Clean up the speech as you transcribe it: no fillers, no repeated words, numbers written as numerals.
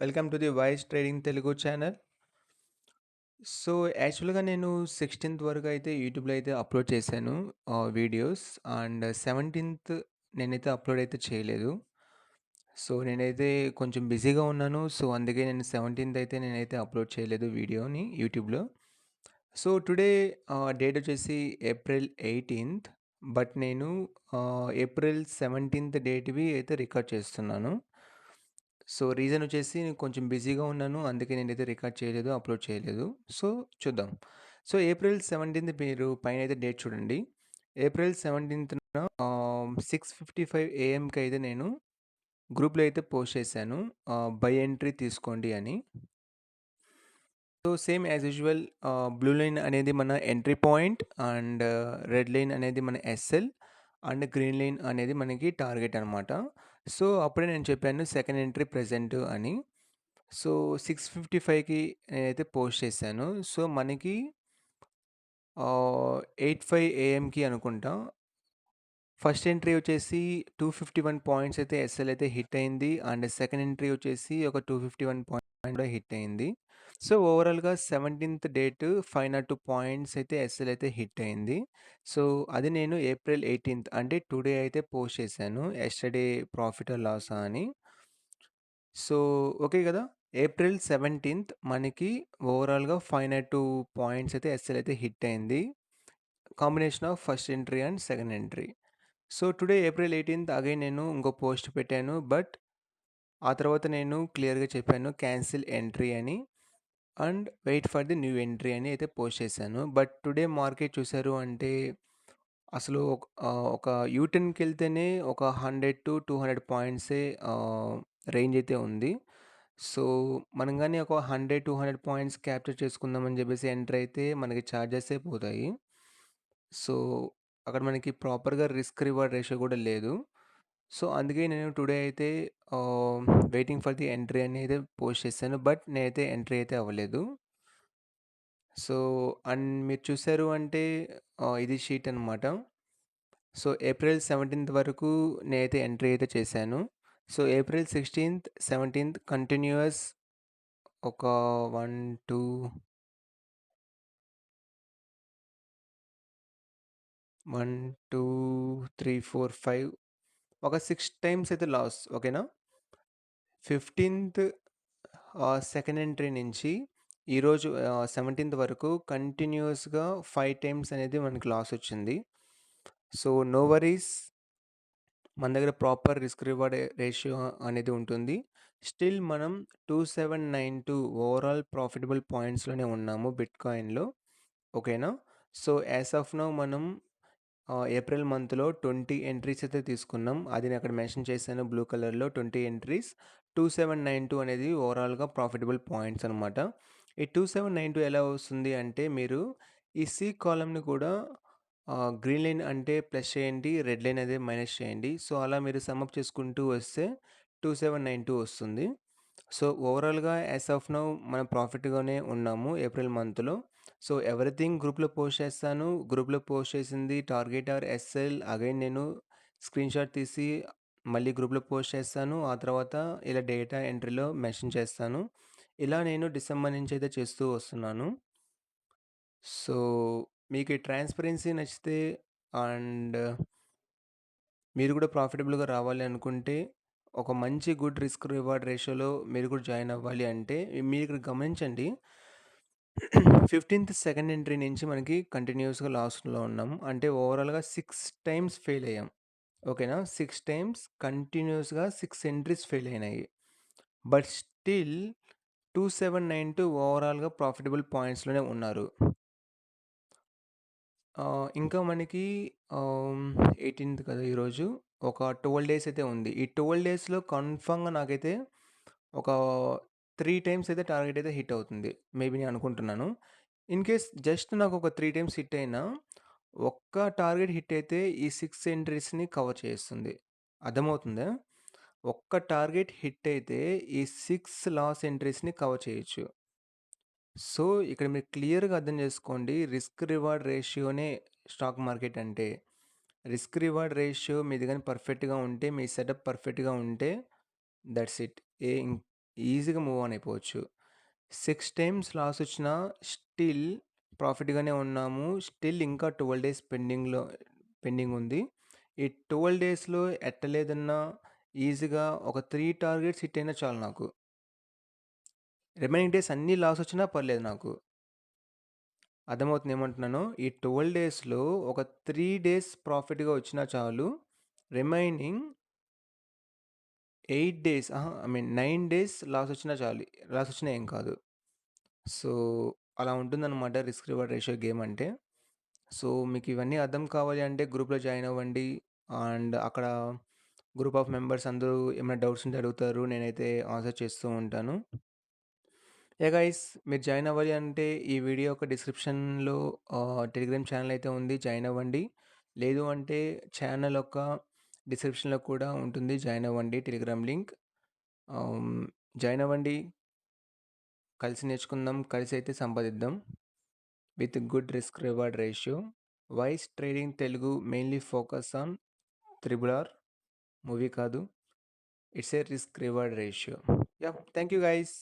Welcome to the voice trading Telugu channel. So, యాక్చువల్‌గా నేను 16థ్ వరకు అయితే యూట్యూబ్‌లో అయితే అప్‌లోడ్ చేశాను వీడియోస్. అండ్ 17థ్ నేనైతే అప్‌లోడ్ అయితే చేయలేదు. సో, నేనైతే కొంచెం బిజీగా ఉన్నాను. సో, అందుకే నేను 17థ్ అయితే నేనైతే అప్‌లోడ్ చేయలేదు వీడియోని యూట్యూబ్‌లో. సో, టుడే డేట్ వచ్చేసి ఏప్రిల్ 18థ్. బట్ నేను ఏప్రిల్ 17థ్ డేట్‌వి అయితే రికార్డ్ చేస్తున్నాను. సో, రీజన్ వచ్చేసి నేను కొంచెం బిజీగా ఉన్నాను. అందుకే నేనైతే రికార్డ్ చేయలేదు, అప్‌లోడ్ చేయలేదు. సో, చూద్దాం. సో, ఏప్రిల్ 17థ్ మీరు పైనైతే డేట్ చూడండి. ఏప్రిల్ 17థ్‌న 6:55 ఏఎంకి అయితే నేను గ్రూప్‌లో అయితే పోస్ట్ చేశాను. బై ఎంట్రీ తీసుకోండి అని. So, same as usual blue line అనేది మన entry point and red line అనేది మన ఎస్ఎల్ అండ్ గ్రీన్ లైన్ అనేది మనకి టార్గెట్ అనమాట. సో, అప్పుడే నేను చెప్పాను సెకండ్ ఎంట్రీ ప్రెజెంట్ అని. సో, 6:55కి నేనైతే పోస్ట్ చేశాను. సో, మనకి 8:05 ఏఎంకి అనుకుంటా. ఫస్ట్ ఎంట్రీ వచ్చేసి 251 పాయింట్స్ అయితే ఎస్ఎల్ అయితే హిట్ అయింది. అండ్ సెకండ్ ఎంట్రీ వచ్చేసి ఒక 251 పాయింట్ కూడా హిట్ అయింది. సో, ఓవరాల్‌గా 17థ్ డేట్ 502 పాయింట్స్ అయితే ఎస్ఎల్ అయితే హిట్ అయింది. సో, అది నేను ఏప్రిల్ 18థ్ అంటే టుడే అయితే పోస్ట్ చేశాను. యెస్టర్‌డే ప్రాఫిటా లాసా అని. సో, ఓకే గదా! ఏప్రిల్ 17థ్ మనకి ఓవరాల్‌గా 502 పాయింట్స్ అయితే ఎస్ఎల్ అయితే హిట్ అయింది. Combination of first entry and second entry. So, today April 18థ్ అగైన్ నేను ఇంకో పోస్ట్ పెట్టాను. బట్ ఆ తర్వాత నేను క్లియర్‌గా చెప్పాను క్యాన్సిల్ ఎంట్రీ అని and wait for the new entry అని అయితే పోస్ట్ చేశాను. బట్ టుడే మార్కెట్ చూసారు అంటే అసలు ఒక యూ-టర్న్‌కెళ్తేనే ఒక 100-200 పాయింట్సే రేంజ్ అయితే ఉంది. సో, మనం గాని ఒక 100, 200 పాయింట్స్ క్యాప్చర్ చేసుకుందామని జెప్పేసి ఎంటర్ అయితే మనకి చార్జెసే పోతాయి. సో, అక్కడ మనకి ప్రాపర్‌గా రిస్క్ రివార్డ్ రేషియో గూడా లేదు. సో, అందుకే నేను టుడే అయితే ఆహ్, వెయిటింగ్ ఫర్ ది ఎంట్రీ అనేది పోస్ట్ చేశాను. బట్ నేనైతే ఎంట్రీ అయితే అవ్వలేదు. సో, అండ్ మీరు చూసారు అంటే ఇది షీట్ అనమాట. సో, ఏప్రిల్ 17థ్ వరకు నేనైతే ఎంట్రీ అయితే చేశాను. సో, ఏప్రిల్ 16థ్, 17థ్ కంటిన్యూయస్ ఒక 1, 2, 1, 2, 3, 4, 5 ఒక 6 టైమ్స్ అయితే లాస్ ఓకేనా? 15థ్ సెకండ్ ఎంట్రీ నుంచి ఈరోజు 17థ్ వరకు కంటిన్యూయస్‌గా 5 టైమ్స్ అనేది మనకి లాస్ వచ్చింది. సో, నో వరీస్ మన దగ్గర ప్రాపర్ రిస్క్ రివార్డ్ రేషియో అనేది ఉంటుంది. స్టిల్ మనం 2792 ఓవరాల్ ప్రాఫిటబుల్ పాయింట్స్‌లోనే ఉన్నాము బిట్‌కాయిన్‌లో. ఓకేనా? సో, యాస్ ఆఫ్ నౌ మనం ఏప్రిల్ మంత్‌లో 20 ఎంట్రీస్ అయితే తీసుకున్నాం. అది నేను అక్కడ మెన్షన్ చేశాను బ్లూ కలర్‌లో 20 ఎంట్రీస్. 2792 అనేది ఓవరాల్‌గా ప్రాఫిటబుల్ పాయింట్స్ అనమాట. ఈ 2792 ఎలా వస్తుంది అంటే మీరు ఈ సి కాలమ్‌ని కూడా గ్రీన్ లైన్ అంటే ప్లస్ చేయండి. రెడ్ లైన్ అనేది మైనస్ చేయండి. సో, అలా మీరు సమ్ అప్ చేసుకుంటూ వస్తే 2792 వస్తుంది. సో, ఓవరాల్‌గా యాస్ ఆఫ్ నౌ మనం ప్రాఫిట్‌గానే ఉన్నాము ఏప్రిల్ మంత్‌లో. సో, ఎవ్రీథింగ్ గ్రూప్‌లో పోస్ట్ చేస్తాను. గ్రూప్‌లో పోస్ట్ చేసింది టార్గెట్ ఆర్ ఎస్ఎల్ అగైన్ నేను స్క్రీన్‌షాట్ తీసి మళ్ళీ గ్రూప్‌లో పోస్ట్ చేస్తాను. ఆ తర్వాత ఇలా డేటా ఎంట్రీలో మెన్షన్ చేస్తాను. ఇలా నేను డిసెంబర్ నుంచి అయితే చేస్తూ వస్తున్నాను. సో, మీకు ఈ ట్రాన్స్‌పరెన్సీ నచ్చితే అండ్ మీరు కూడా ప్రాఫిటబుల్‌గా రావాలి అనుకుంటే, ఒక మంచి గుడ్ రిస్క్ రివార్డ్ రేషియోలో మీరు కూడా జాయిన్ అవ్వాలి అంటే, మీరు గమనించండి 15థ్ సెకండ్ ఎంట్రీ నుంచి మనకి కంటిన్యూయస్‌గా లాస్‌లో ఉన్నాం. అంటే ఓవరాల్‌గా 6 టైమ్స్ ఫెయిల్ అయ్యాం. ఓకేనా? 6 టైమ్స్ కంటిన్యూయస్‌గా 6 ఎంట్రీస్ ఫెయిల్ అయినాయి. బట్ స్టిల్ 2792 ఓవరాల్‌గా ప్రాఫిటబుల్ పాయింట్స్‌లోనే ఉన్నారు. ఇంకా మనకి 18థ్ కదా ఈరోజు. ఒక 12 డేస్ అయితే ఉంది. ఈ 12 డేస్‌లో కన్ఫర్మ్‌గా నాకైతే ఒక 3 టైమ్స్ అయితే టార్గెట్ అయితే హిట్ అవుతుంది. మేబీ నేను అనుకుంటున్నాను. ఇన్ కేస్ జస్ట్ నాకు ఒక 3 టైమ్స్ హిట్ అయినా, ఒక్క టార్గెట్ హిట్ అయితే ఈ 6 ఎంట్రీస్‌ని కవర్ చేస్తుంది. అర్థమవుతుందా? ఒక్క టార్గెట్ హిట్ అయితే ఈ 6 లాస్ ఎంట్రీస్‌ని కవర్ చేయొచ్చు. సో, ఇక్కడ మీరు క్లియర్‌గా అర్థం చేసుకోండి. రిస్క్ రివార్డ్ రేషియోనే స్టాక్ మార్కెట్ అంటే. రిస్క్ రివార్డ్ రేషియో మీది గాని పర్ఫెక్ట్‌గా ఉంటే, మీ సెటప్ పర్ఫెక్ట్‌గా ఉంటే దట్స్ ఇట్. ఈజీగా మూవ్ ఆన్ అయిపోవచ్చు. 6 టైమ్స్ లాస్ వచ్చినా స్టిల్ ప్రాఫిట్‌గానే ఉన్నాము. స్టిల్ ఇంకా 12 డేస్ పెండింగ్ ఉంది. ఈ 12 డేస్‌లో ఎట్టలేదన్నా ఈజీగా ఒక 3 టార్గెట్స్ హిట్ అయినా చాలు నాకు. రిమైనింగ్ డేస్ అన్నీ లాస్ వచ్చినా పర్లేదు నాకు. అర్థమవుతుందా ఏమంటున్నానో? ఈ 12 డేస్‌లో ఒక 3 డేస్ ప్రాఫిట్‌గా వచ్చినా చాలు. Remaining 8 days I mean 9 days loss వచ్చినా చాలు. లాస్ వచ్చినా ఏం కాదు. సో, అలా ఉంటుందనమాట రిస్క్ రివార్డ్ రేషియో గేమ్ అంటే. సో, మీకు ఇవన్నీ అర్థం కావాలి అంటే గ్రూప్‌లో జాయిన్ అవ్వండి. అండ్ అక్కడ గ్రూప్ ఆఫ్ మెంబర్స్ అందరూ ఏమైనా డౌట్స్ ఉంటే అడుగుతారు. నేనైతే ఆన్సర్ చేస్తూ ఉంటాను. యాహ్! గైస్ మీరు జాయిన్ అవ్వాలి అంటే ఈ వీడియో యొక్క డిస్క్రిప్షన్‌లో టెలిగ్రామ్ ఛానెల్ అయితే ఉంది. జాయిన్ అవ్వండి. లేదు అంటే ఛానెల్ యొక్క డిస్క్రిప్షన్‌లో కూడా ఉంటుంది. జాయిన్ అవ్వండి టెలిగ్రామ్ లింక్. ఆహ్, జాయిన్ అవ్వండి. కలిసి నేర్చుకుందాం. కలిసి అయితే సంపాదిద్దాం. With good risk reward ratio. Wise trading Telugu mainly focus on triple R movie కాదు. It's a risk reward ratio. Yeah! Thank you guys.